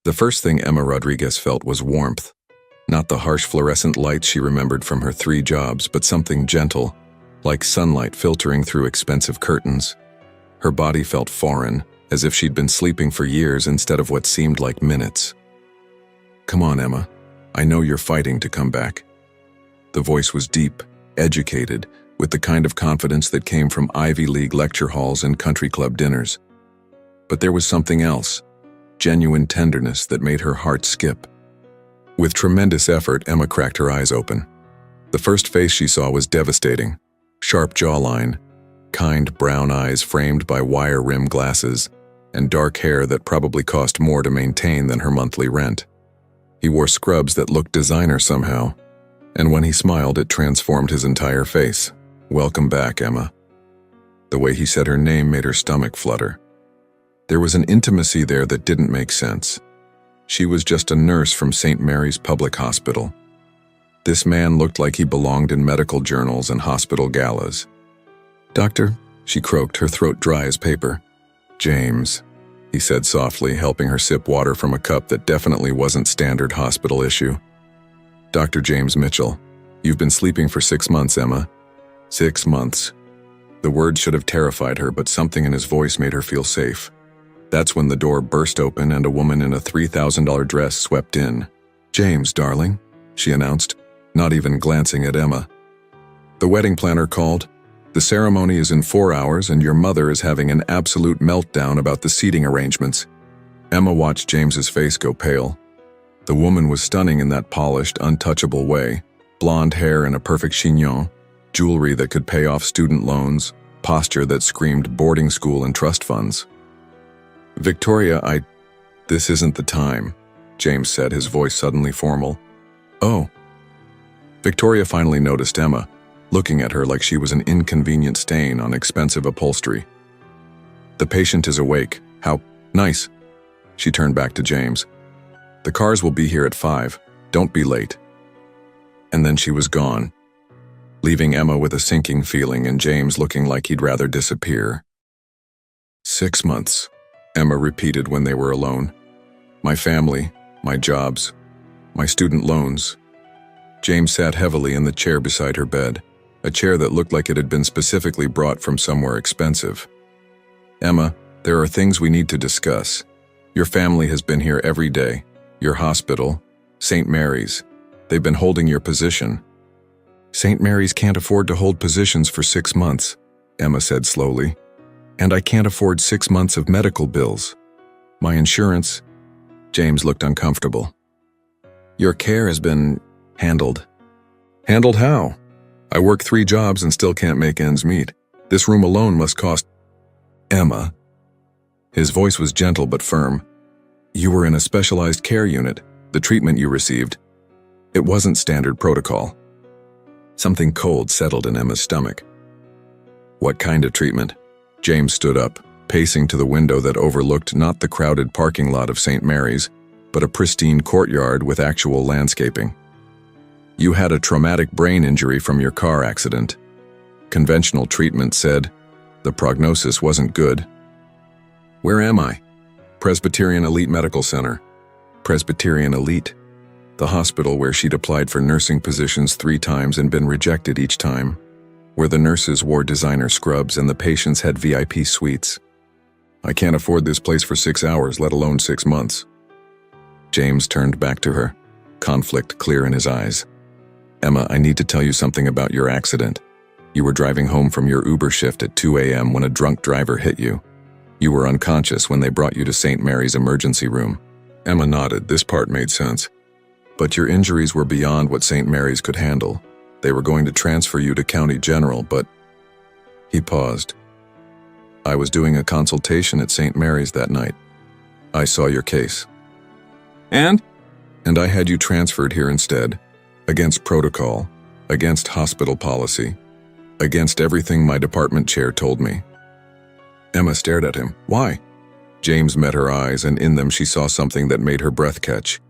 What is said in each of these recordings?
The first thing Emma Rodriguez felt was warmth. Not the harsh fluorescent lights she remembered from her 3 jobs, but something gentle, like sunlight filtering through expensive curtains. Her body felt foreign, as if she'd been sleeping for years instead of what seemed like minutes. "Come on, Emma. I know you're fighting to come back." The voice was deep, educated, with the kind of confidence that came from Ivy League lecture halls and country club dinners. But there was something else, genuine tenderness that made her heart skip. With tremendous effort, Emma cracked her eyes open. The first face she saw was devastating. Sharp jawline, kind brown eyes framed by wire-rimmed glasses, and dark hair that probably cost more to maintain than her monthly rent. He wore scrubs that looked designer somehow, and when he smiled, it transformed his entire face. "Welcome back, Emma." The way he said her name made her stomach flutter. There was an intimacy there that didn't make sense. She was just a nurse from St. Mary's Public Hospital. This man looked like he belonged in medical journals and hospital galas. "Doctor," she croaked, her throat dry as paper. "James," he said softly, helping her sip water from a cup that definitely wasn't standard hospital issue. "Dr. James Mitchell, you've been sleeping for 6 months, Emma." 6 months. The word should have terrified her, but something in his voice made her feel safe. That's when the door burst open and a woman in a $3,000 dress swept in. "James, darling," she announced, not even glancing at Emma. "The wedding planner called. The ceremony is in 4 hours and your mother is having an absolute meltdown about the seating arrangements." Emma watched James's face go pale. The woman was stunning in that polished, untouchable way. Blonde hair in a perfect chignon, jewelry that could pay off student loans, posture that screamed boarding school and trust funds. "Victoria, this isn't the time," James said, his voice suddenly formal. "Oh." Victoria finally noticed Emma, looking at her like she was an inconvenient stain on expensive upholstery. "The patient is awake. How nice." She turned back to James. "The cars will be here at 5. Don't be late." And then she was gone, leaving Emma with a sinking feeling and James looking like he'd rather disappear. 6 months, Emma repeated when they were alone. "My family, my jobs, my student loans." James sat heavily in the chair beside her bed, a chair that looked like it had been specifically brought from somewhere expensive. "Emma, there are things we need to discuss. Your family has been here every day. Your hospital, St. Mary's. They've been holding your position." "St. Mary's can't afford to hold positions for 6 months," Emma said slowly. "And I can't afford 6 months of medical bills. My insurance—" James looked uncomfortable. "Your care has been handled." "Handled how? I work 3 jobs and still can't make ends meet. This room alone must cost—" "Emma." His voice was gentle but firm. "You were in a specialized care unit. The treatment you received, it wasn't standard protocol." Something cold settled in Emma's stomach. "What kind of treatment?" James stood up, pacing to the window that overlooked not the crowded parking lot of St. Mary's, but a pristine courtyard with actual landscaping. "You had a traumatic brain injury from your car accident. Conventional treatment said the prognosis wasn't good." "Where am I?" "Presbyterian Elite Medical Center." Presbyterian Elite? The hospital where she'd applied for nursing positions 3 times and been rejected each time, where the nurses wore designer scrubs and the patients had VIP suites. "I can't afford this place for 6 hours, let alone 6 months." James turned back to her, conflict clear in his eyes. "Emma, I need to tell you something about your accident. You were driving home from your Uber shift at 2 a.m. when a drunk driver hit you. You were unconscious when they brought you to St. Mary's emergency room." Emma nodded. This part made sense. "But your injuries were beyond what St. Mary's could handle. They were going to transfer you to County General, but..." He paused. "I was doing a consultation at St. Mary's that night. I saw your case. And I had you transferred here instead, against protocol, against hospital policy, against everything my department chair told me." Emma stared at him. "Why?" James met her eyes, and in them she saw something that made her breath catch.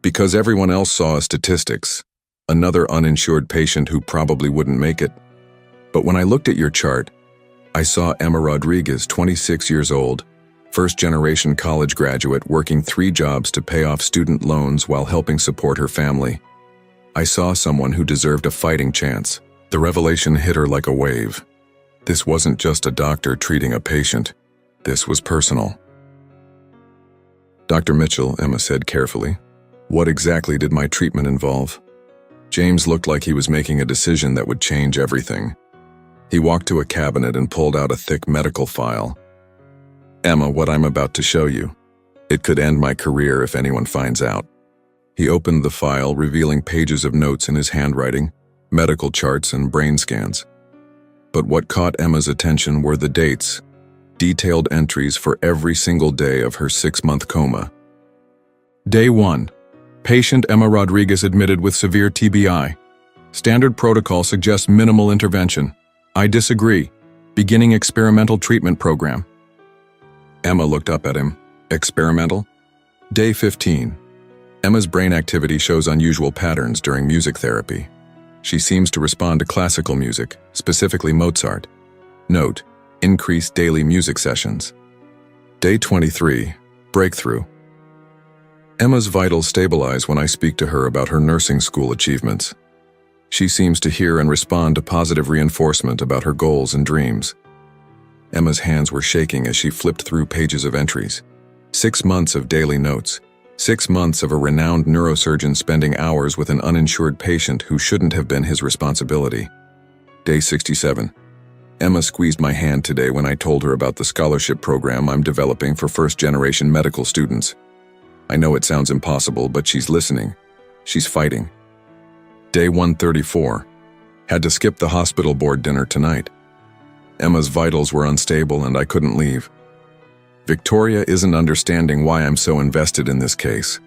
"Because everyone else saw statistics, another uninsured patient who probably wouldn't make it. But when I looked at your chart, I saw Emma Rodriguez, 26 years old, First-generation college graduate working 3 jobs to pay off student loans while helping support her family. I saw someone who deserved a fighting chance. The revelation hit her like a wave. This wasn't just a doctor treating a patient. This was personal. "Dr. Mitchell," Emma said carefully, "what exactly did my treatment involve?" James looked like he was making a decision that would change everything. He walked to a cabinet and pulled out a thick medical file. "Emma, what I'm about to show you. It could end my career if anyone finds out." He opened the file, revealing pages of notes in his handwriting, medical charts and brain scans. But what caught Emma's attention were the dates, detailed entries for every single day of her 6-month coma. Day 1. Patient Emma Rodriguez admitted with severe TBI. Standard protocol suggests minimal intervention. I disagree. Beginning experimental treatment program. Emma looked up at him. Experimental? Day 15. Emma's brain activity shows unusual patterns during music therapy. She seems to respond to classical music, specifically Mozart. Note: increased daily music sessions. Day 23. Breakthrough. Emma's vitals stabilize when I speak to her about her nursing school achievements. She seems to hear and respond to positive reinforcement about her goals and dreams. Emma's hands were shaking as she flipped through pages of entries. 6 months of daily notes. 6 months of a renowned neurosurgeon spending hours with an uninsured patient who shouldn't have been his responsibility. Day 67. Emma squeezed my hand today when I told her about the scholarship program I'm developing for first-generation medical students. I know it sounds impossible, but she's listening. She's fighting. Day 134. Had to skip the hospital board dinner tonight. Emma's vitals were unstable and I couldn't leave. Victoria isn't understanding why I'm so invested in this case.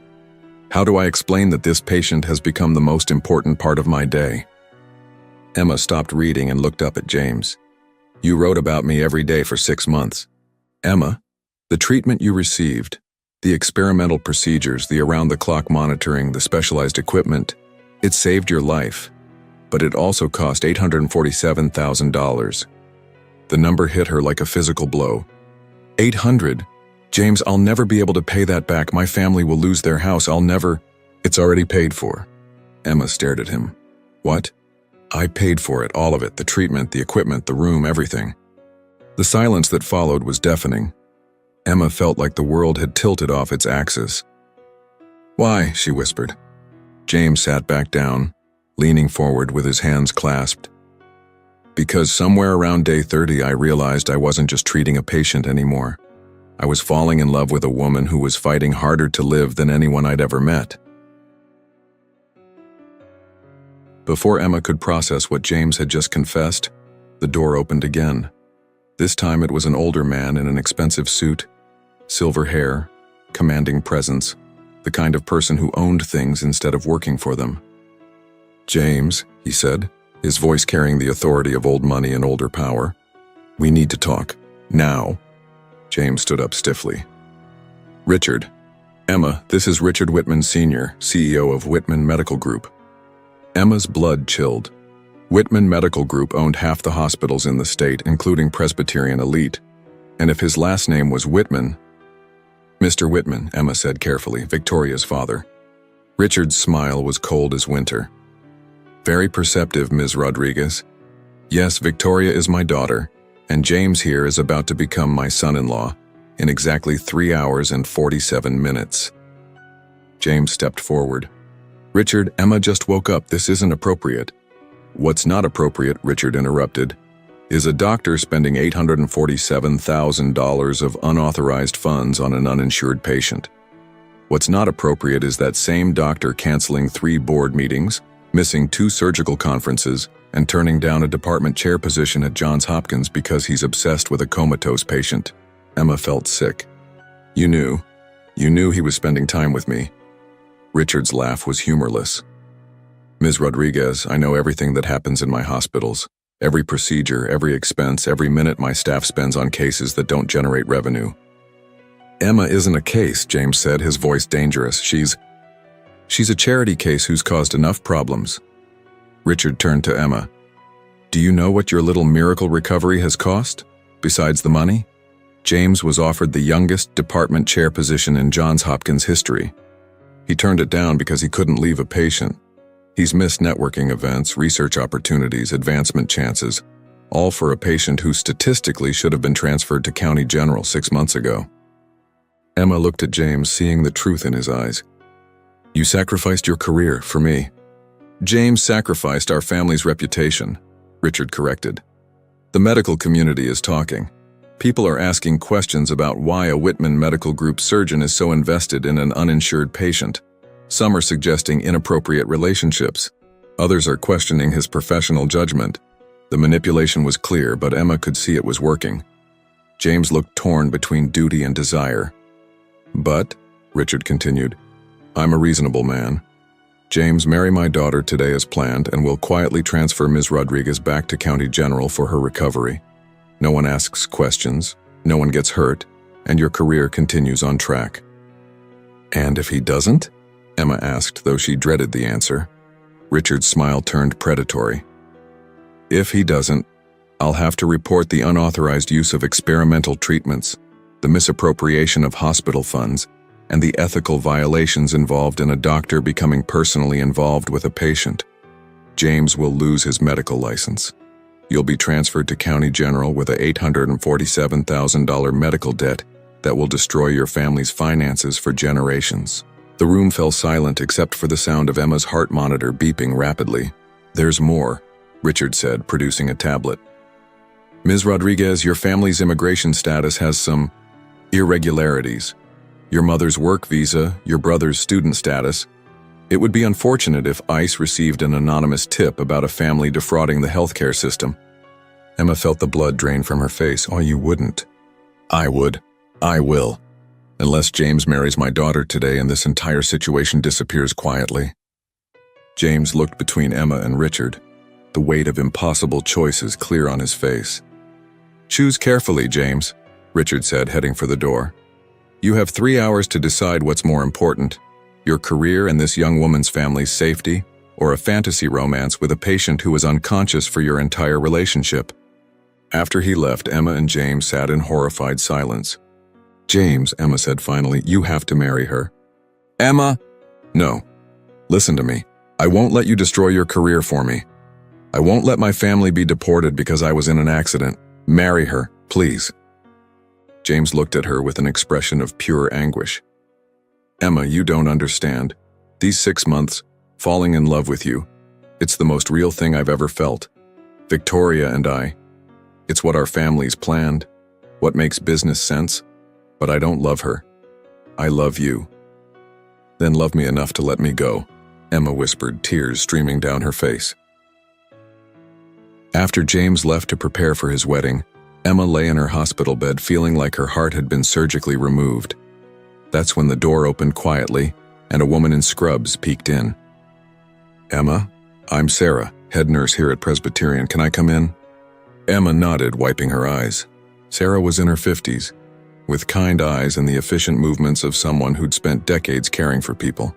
How do I explain that this patient has become the most important part of my day? Emma stopped reading and looked up at James. You wrote about me every day for 6 months. Emma, the treatment you received, the experimental procedures, the around-the-clock monitoring, the specialized equipment, it saved your life, but it also cost $847,000. The number hit her like a physical blow. 800? James, I'll never be able to pay that back. My family will lose their house. I'll never... It's already paid for. Emma stared at him. What? I paid for it, all of it, the treatment, the equipment, the room, everything. The silence that followed was deafening. Emma felt like the world had tilted off its axis. Why? She whispered. James sat back down, leaning forward with his hands clasped. Because somewhere around day 30 I realized I wasn't just treating a patient anymore. I was falling in love with a woman who was fighting harder to live than anyone I'd ever met. Before Emma could process what James had just confessed, the door opened again. This time it was an older man in an expensive suit, silver hair, commanding presence, the kind of person who owned things instead of working for them. James, he said, his voice carrying the authority of old money and older power. We need to talk. Now. James stood up stiffly. Richard. Emma, this is Richard Whitman Sr., CEO of Whitman Medical Group. Emma's blood chilled. Whitman Medical Group owned half the hospitals in the state, including Presbyterian Elite. And if his last name was Whitman... Mr. Whitman, Emma said carefully, Victoria's father. Richard's smile was cold as winter. Very perceptive, Ms. Rodriguez. Yes, Victoria is my daughter, and James here is about to become my son-in-law in exactly 3 hours and 47 minutes. James stepped forward. Richard, Emma just woke up. This isn't appropriate. What's not appropriate, Richard interrupted, is a doctor spending $847,000 of unauthorized funds on an uninsured patient. What's not appropriate is that same doctor canceling 3 board meetings, missing 2 surgical conferences, and turning down a department chair position at Johns Hopkins because he's obsessed with a comatose patient. Emma felt sick. You knew he was spending time with me. Richard's laugh was humorless. Ms. Rodriguez, I know everything that happens in my hospitals. Every procedure, every expense, every minute my staff spends on cases that don't generate revenue. Emma isn't a case, James said, his voice dangerous. She's a charity case who's caused enough problems. Richard turned to Emma. Do you know what your little miracle recovery has cost, besides the money? James was offered the youngest department chair position in Johns Hopkins history. He turned it down because he couldn't leave a patient. He's missed networking events, research opportunities, advancement chances, all for a patient who statistically should have been transferred to County General 6 months ago. Emma looked at James, seeing the truth in his eyes. "You sacrificed your career for me." "James sacrificed our family's reputation," Richard corrected. "The medical community is talking. People are asking questions about why a Whitman Medical Group surgeon is so invested in an uninsured patient. Some are suggesting inappropriate relationships. Others are questioning his professional judgment." The manipulation was clear, but Emma could see it was working. James looked torn between duty and desire. "But," Richard continued, "I'm a reasonable man. James, marry my daughter today as planned, and we'll quietly transfer Ms. Rodriguez back to County General for her recovery. No one asks questions, no one gets hurt, and your career continues on track." "And if he doesn't?" Emma asked, though she dreaded the answer. Richard's smile turned predatory. "If he doesn't, I'll have to report the unauthorized use of experimental treatments, the misappropriation of hospital funds, and the ethical violations involved in a doctor becoming personally involved with a patient. James will lose his medical license. You'll be transferred to County General with a $847,000 medical debt that will destroy your family's finances for generations." The room fell silent except for the sound of Emma's heart monitor beeping rapidly. "There's more," Richard said, producing a tablet. "Ms. Rodriguez, your family's immigration status has some irregularities. Your mother's work visa, your brother's student status. It would be unfortunate if ICE received an anonymous tip about a family defrauding the healthcare system." Emma felt the blood drain from her face. "Oh, you wouldn't." "I would. I will. Unless James marries my daughter today and this entire situation disappears quietly." James looked between Emma and Richard, the weight of impossible choices clear on his face. "Choose carefully, James," Richard said, heading for the door. "You have 3 hours to decide what's more important, your career and this young woman's family's safety, or a fantasy romance with a patient who was unconscious for your entire relationship." After he left, Emma and James sat in horrified silence. "James," Emma said finally, "you have to marry her." "Emma!" "No. Listen to me. I won't let you destroy your career for me. I won't let my family be deported because I was in an accident. Marry her, please." James looked at her with an expression of pure anguish. "Emma, you don't understand. These 6 months, falling in love with you, it's the most real thing I've ever felt. Victoria and I. It's what our families planned, what makes business sense, but I don't love her. I love you." "Then love me enough to let me go," Emma whispered, tears streaming down her face. After James left to prepare for his wedding, Emma lay in her hospital bed feeling like her heart had been surgically removed. That's when the door opened quietly, and a woman in scrubs peeked in. "Emma, I'm Sarah, head nurse here at Presbyterian. Can I come in?" Emma nodded, wiping her eyes. Sarah was in her 50s, with kind eyes and the efficient movements of someone who'd spent decades caring for people.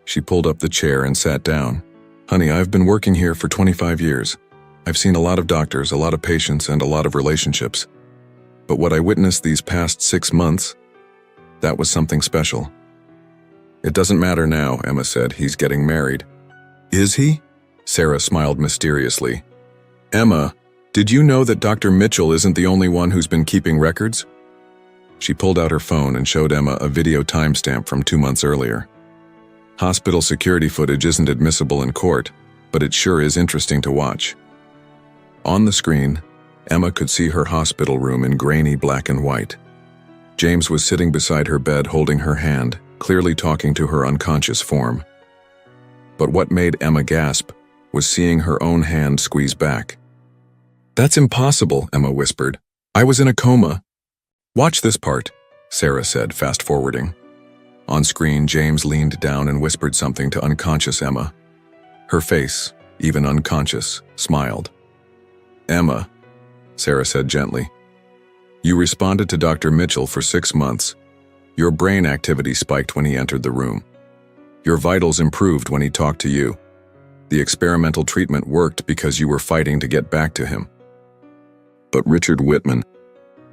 She pulled up the chair and sat down. "Honey, I've been working here for 25 years. I've seen a lot of doctors, a lot of patients, and a lot of relationships. But what I witnessed these past 6 months, that was something special." "It doesn't matter now," Emma said. "He's getting married." "Is he?" Sarah smiled mysteriously. "Emma, did you know that Dr. Mitchell isn't the only one who's been keeping records?" She pulled out her phone and showed Emma a video timestamp from 2 months earlier. "Hospital security footage isn't admissible in court, but it sure is interesting to watch." On the screen, Emma could see her hospital room in grainy black and white. James was sitting beside her bed holding her hand, clearly talking to her unconscious form. But what made Emma gasp was seeing her own hand squeeze back. "That's impossible," Emma whispered. "I was in a coma." "Watch this part," Sarah said, fast-forwarding. On screen, James leaned down and whispered something to unconscious Emma. Her face, even unconscious, smiled. "Emma," Sarah said gently, "you responded to Dr. Mitchell for 6 months. Your brain activity spiked when he entered the room. Your vitals improved when he talked to you. The experimental treatment worked because you were fighting to get back to him. But Richard Whitman,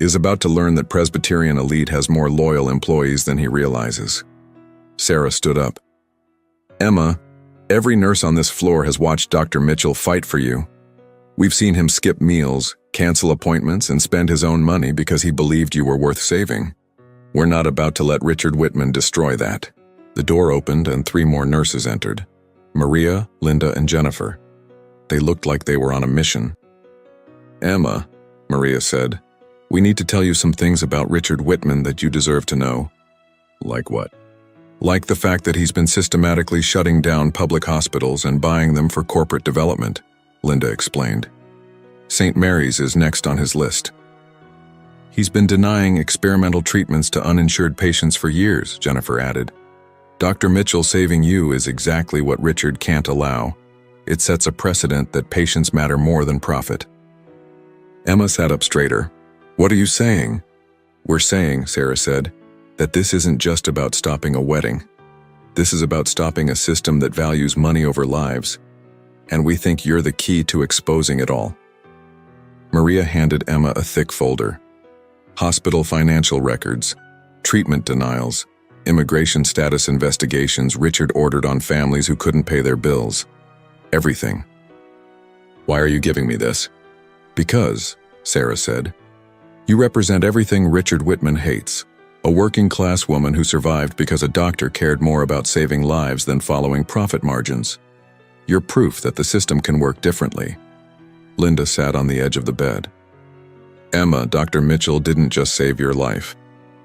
is about to learn that Presbyterian Elite has more loyal employees than he realizes. Sarah stood up. Emma, every nurse on this floor has watched Dr. Mitchell fight for you. We've seen him skip meals, cancel appointments, and spend his own money because he believed you were worth saving. We're not about to let Richard Whitman destroy that. The door opened and 3 more nurses entered. Maria, Linda, and Jennifer. They looked like they were on a mission. Emma, Maria said, we need to tell you some things about Richard Whitman that you deserve to know. Like what? Like the fact that he's been systematically shutting down public hospitals and buying them for corporate development, Linda explained. St. Mary's is next on his list. He's been denying experimental treatments to uninsured patients for years, Jennifer added. Dr. Mitchell saving you is exactly what Richard can't allow. It sets a precedent that patients matter more than profit. Emma sat up straighter. What are you saying? We're saying, Sarah said, that this isn't just about stopping a wedding. This is about stopping a system that values money over lives. And we think you're the key to exposing it all. Maria handed Emma a thick folder. Hospital financial records, treatment denials, immigration status investigations Richard ordered on families who couldn't pay their bills. Everything. Why are you giving me this? Because, Sarah said, you represent everything Richard Whitman hates. A working-class woman who survived because a doctor cared more about saving lives than following profit margins. You're proof that the system can work differently. Linda sat on the edge of the bed. Emma, Dr. Mitchell didn't just save your life.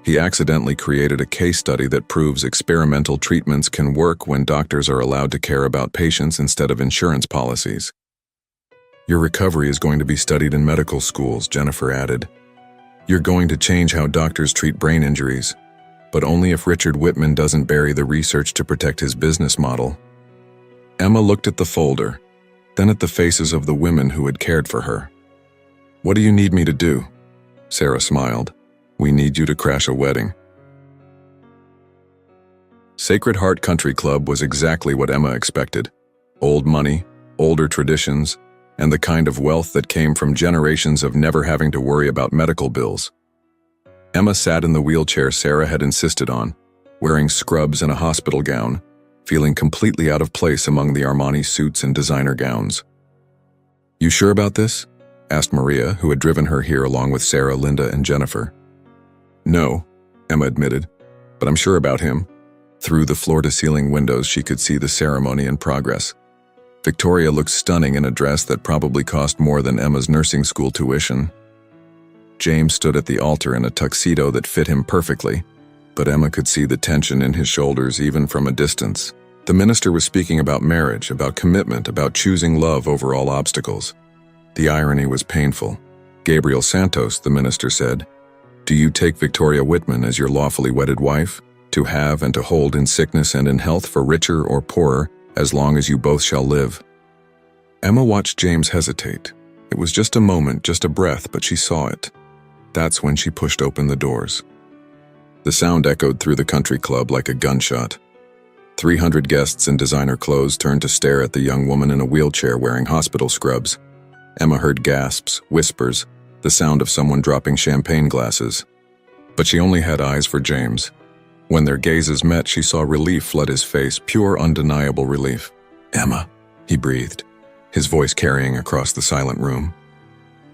He accidentally created a case study that proves experimental treatments can work when doctors are allowed to care about patients instead of insurance policies. Your recovery is going to be studied in medical schools, Jennifer added. You're going to change how doctors treat brain injuries, but only if Richard Whitman doesn't bury the research to protect his business model. Emma looked at the folder, then at the faces of the women who had cared for her. What do you need me to do? Sarah smiled. We need you to crash a wedding. Sacred Heart Country Club was exactly what Emma expected. Old money, older traditions, and the kind of wealth that came from generations of never having to worry about medical bills. Emma sat in the wheelchair Sarah had insisted on, wearing scrubs and a hospital gown, feeling completely out of place among the Armani suits and designer gowns. You sure about this? Asked Maria, who had driven her here along with Sarah, Linda, and Jennifer. No, Emma admitted, but I'm sure about him. Through the floor-to-ceiling windows, she could see the ceremony in progress. Victoria looked stunning in a dress that probably cost more than Emma's nursing school tuition. James stood at the altar in a tuxedo that fit him perfectly, but Emma could see the tension in his shoulders even from a distance. The minister was speaking about marriage, about commitment, about choosing love over all obstacles. The irony was painful. Gabriel Santos, the minister said, do you take Victoria Whitman as your lawfully wedded wife, to have and to hold in sickness and in health for richer or poorer, as long as you both shall live? Emma watched James hesitate. It was just a moment, just a breath, but she saw it. That's when she pushed open the doors. The sound echoed through the country club like a gunshot. 300 guests in designer clothes turned to stare at the young woman in a wheelchair wearing hospital scrubs. Emma heard gasps, whispers, the sound of someone dropping champagne glasses. But she only had eyes for James. When their gazes met, she saw relief flood his face, pure, undeniable relief. Emma, he breathed, his voice carrying across the silent room.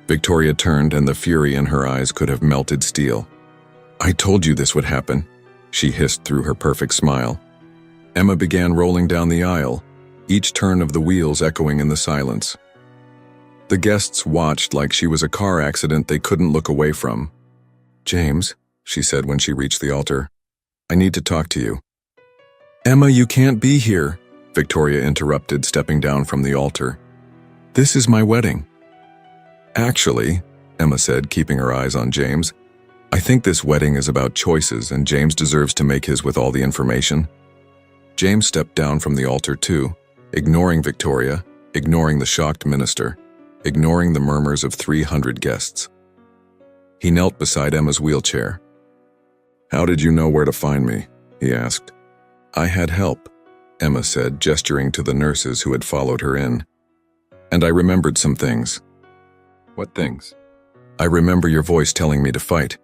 Victoria turned, and the fury in her eyes could have melted steel. I told you this would happen, she hissed through her perfect smile. Emma began rolling down the aisle, each turn of the wheels echoing in the silence. The guests watched like she was a car accident they couldn't look away from. James, she said when she reached the altar, I need to talk to you. Emma, you can't be here, Victoria interrupted, stepping down from the altar. This is my wedding. Actually, Emma said, keeping her eyes on James, I think this wedding is about choices, and James deserves to make his with all the information. James stepped down from the altar too, ignoring Victoria, ignoring the shocked minister, ignoring the murmurs of 300 guests. He knelt beside Emma's wheelchair. How did you know where to find me? He asked. I had help, Emma said, gesturing to the nurses who had followed her in. And I remembered some things. What things? I remember your voice telling me to fight.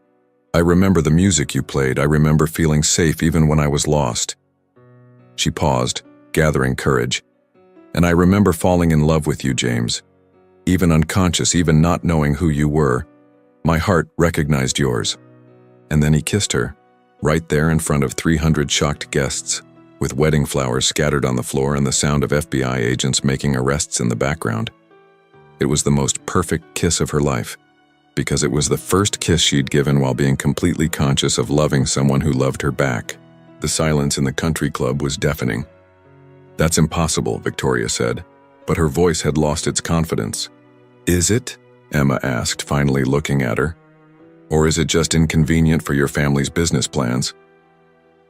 I remember the music you played. I remember feeling safe even when I was lost." She paused, gathering courage. "And I remember falling in love with you, James. Even unconscious, even not knowing who you were, my heart recognized yours." And then he kissed her, right there in front of 300 shocked guests, with wedding flowers scattered on the floor and the sound of FBI agents making arrests in the background. It was the most perfect kiss of her life, because it was the first kiss she'd given while being completely conscious of loving someone who loved her back. The silence in the country club was deafening. "That's impossible," Victoria said, but her voice had lost its confidence. "Is it?" Emma asked, finally looking at her. "Or is it just inconvenient for your family's business plans?"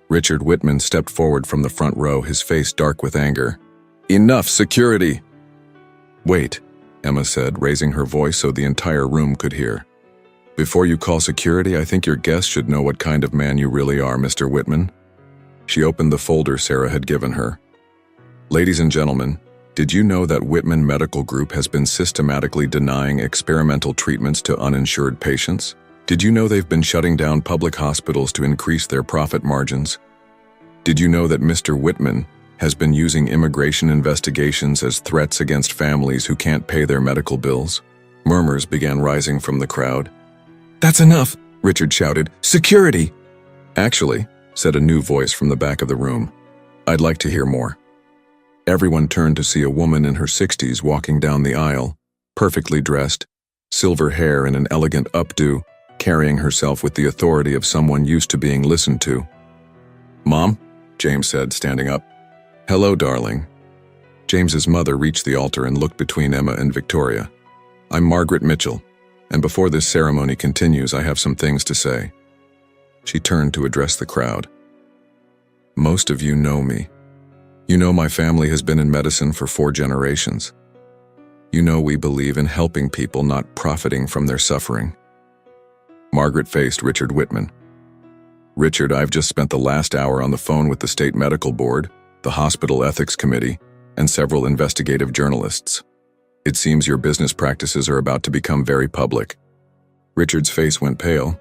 Richard Whitman stepped forward from the front row, his face dark with anger. "Enough, security!" "Wait," Emma said, raising her voice so the entire room could hear. "Before you call security, I think your guests should know what kind of man you really are, Mr. Whitman." She opened the folder Sarah had given her. "Ladies and gentlemen, did you know that Whitman Medical Group has been systematically denying experimental treatments to uninsured patients? Did you know they've been shutting down public hospitals to increase their profit margins? Did you know that Mr. Whitman has been using immigration investigations as threats against families who can't pay their medical bills?" Murmurs began rising from the crowd. "That's enough," Richard shouted. "Security!" "Actually," said a new voice from the back of the room, "I'd like to hear more." Everyone turned to see a woman in her 60s walking down the aisle, perfectly dressed, silver hair and an elegant updo, carrying herself with the authority of someone used to being listened to. "Mom," James said, standing up. "Hello, darling." James's mother reached the altar and looked between Emma and Victoria. "I'm Margaret Mitchell, and before this ceremony continues, I have some things to say." She turned to address the crowd. "Most of you know me. You know my family has been in medicine for 4 generations. You know we believe in helping people, not profiting from their suffering." Margaret faced Richard Whitman. "Richard, I've just spent the last hour on the phone with the State Medical Board, the Hospital Ethics Committee, and several investigative journalists. It seems your business practices are about to become very public." Richard's face went pale.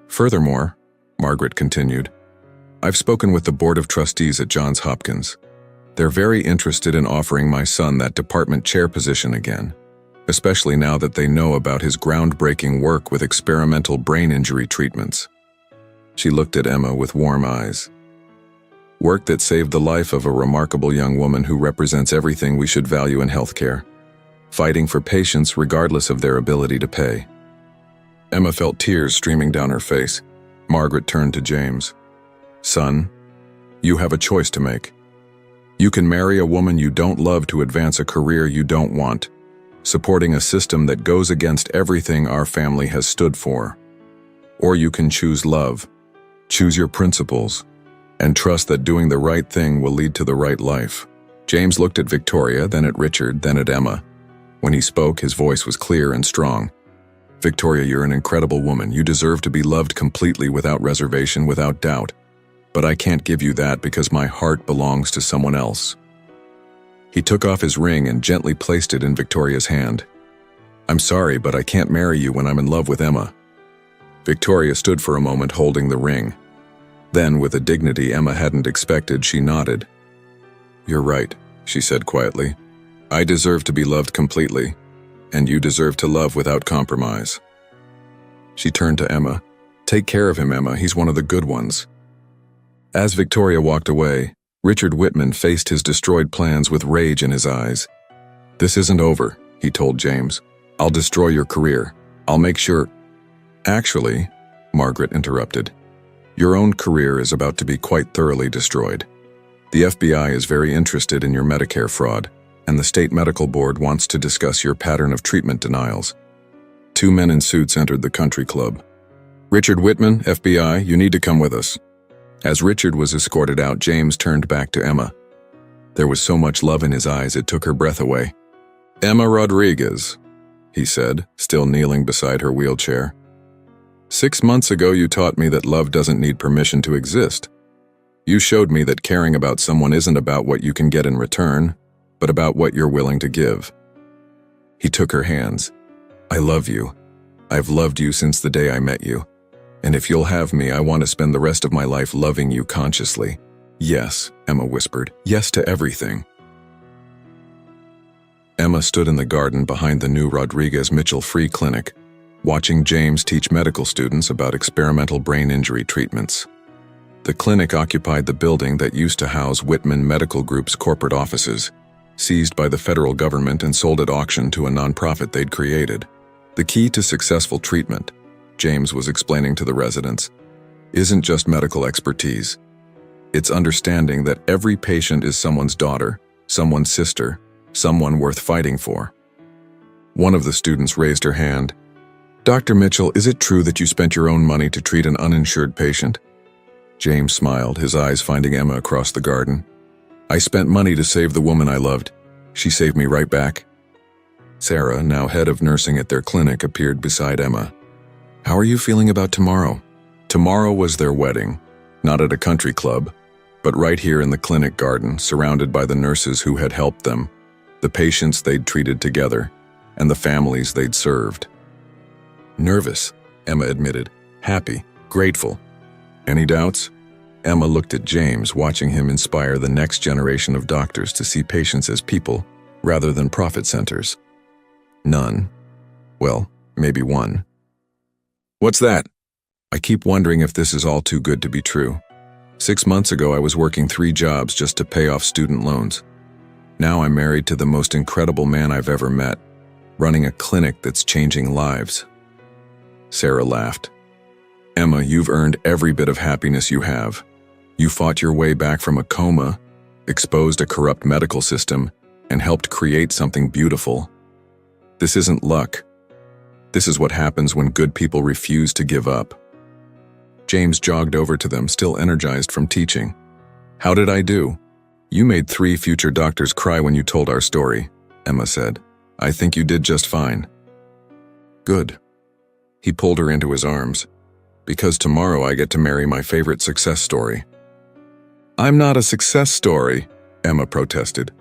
"Furthermore," Margaret continued, "I've spoken with the Board of Trustees at Johns Hopkins. They're very interested in offering my son that department chair position again, especially now that they know about his groundbreaking work with experimental brain injury treatments." She looked at Emma with warm eyes. "Work that saved the life of a remarkable young woman who represents everything we should value in healthcare, fighting for patients regardless of their ability to pay." Emma felt tears streaming down her face. Margaret turned to James. "Son, you have a choice to make. You can marry a woman you don't love to advance a career you don't want, supporting a system that goes against everything our family has stood for. Or you can choose love, choose your principles, and trust that doing the right thing will lead to the right life." James looked at Victoria, then at Richard, then at Emma. When he spoke, his voice was clear and strong. "Victoria, you're an incredible woman. You deserve to be loved completely, without reservation, without doubt. But I can't give you that because my heart belongs to someone else." He took off his ring and gently placed it in Victoria's hand. "I'm sorry, but I can't marry you when I'm in love with Emma." Victoria stood for a moment holding the ring. Then, with a dignity Emma hadn't expected, she nodded. "You're right," she said quietly. "I deserve to be loved completely, and you deserve to love without compromise." She turned to Emma. "Take care of him, Emma. He's one of the good ones." As Victoria walked away, Richard Whitman faced his destroyed plans with rage in his eyes. "This isn't over," he told James. "I'll destroy your career. I'll make sure—" "Actually," Margaret interrupted, "your own career is about to be quite thoroughly destroyed. The FBI is very interested in your Medicare fraud, and the State Medical Board wants to discuss your pattern of treatment denials." 2 men in suits entered the country club. "Richard Whitman, FBI, you need to come with us." As Richard was escorted out, James turned back to Emma. There was so much love in his eyes it took her breath away. "Emma Rodriguez," he said, still kneeling beside her wheelchair. 6 months ago you taught me that love doesn't need permission to exist. You showed me that caring about someone isn't about what you can get in return, but about what you're willing to give." He took her hands. "I love you. I've loved you since the day I met you. And if you'll have me, I want to spend the rest of my life loving you consciously. Yes, Emma whispered. Yes to everything. Emma stood in the garden behind the new Rodriguez Mitchell Free Clinic, watching James teach medical students about experimental brain injury treatments. The clinic occupied the building that used to house Whitman Medical Group's corporate offices, seized by the federal government and sold at auction to a nonprofit they'd created. The key to successful treatment, James was explaining to the residents, isn't just medical expertise. It's understanding that every patient is someone's daughter, someone's sister, someone worth fighting for. One of the students raised her hand. Dr. Mitchell, is it true that you spent your own money to treat an uninsured patient? James smiled, his eyes finding Emma across the garden. I spent money to save the woman I loved. She saved me right back. Sarah, now head of nursing at their clinic, appeared beside Emma. How are you feeling about tomorrow? Tomorrow was their wedding, not at a country club, but right here in the clinic garden, surrounded by the nurses who had helped them, the patients they'd treated together, and the families they'd served. Nervous, Emma admitted. Happy, grateful. Any doubts? Emma looked at James, watching him inspire the next generation of doctors to see patients as people, rather than profit centers. None. Well, maybe one. What's that? I keep wondering if this is all too good to be true. 6 months ago, I was working 3 jobs just to pay off student loans. Now I'm married to the most incredible man I've ever met, running a clinic that's changing lives. Sarah laughed. Emma, you've earned every bit of happiness you have. You fought your way back from a coma, exposed a corrupt medical system, and helped create something beautiful. This isn't luck. This is what happens when good people refuse to give up. James jogged over to them, still energized from teaching. How did I do? You made 3 future doctors cry when you told our story, Emma said. I think you did just fine. Good. He pulled her into his arms. Because tomorrow I get to marry my favorite success story. I'm not a success story, Emma protested.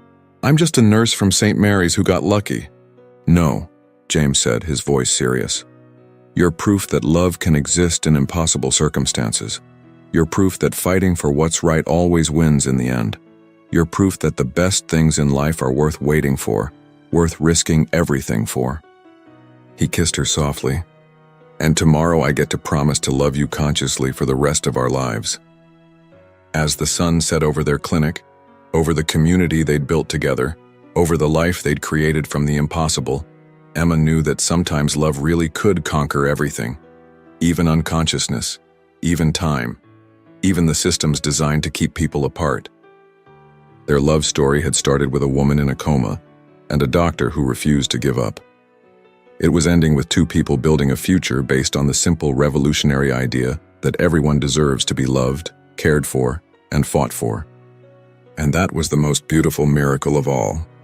I'm just a nurse from St. Mary's who got lucky. No, James said, his voice serious. You're proof that love can exist in impossible circumstances. You're proof that fighting for what's right always wins in the end. You're proof that the best things in life are worth waiting for, worth risking everything for. He kissed her softly. And tomorrow I get to promise to love you consciously for the rest of our lives. As the sun set over their clinic, over the community they'd built together, over the life they'd created from the impossible, Emma knew that sometimes love really could conquer everything. Even unconsciousness, even time, even the systems designed to keep people apart. Their love story had started with a woman in a coma and a doctor who refused to give up. It was ending with 2 people building a future based on the simple revolutionary idea that everyone deserves to be loved, cared for, and fought for. And that was the most beautiful miracle of all.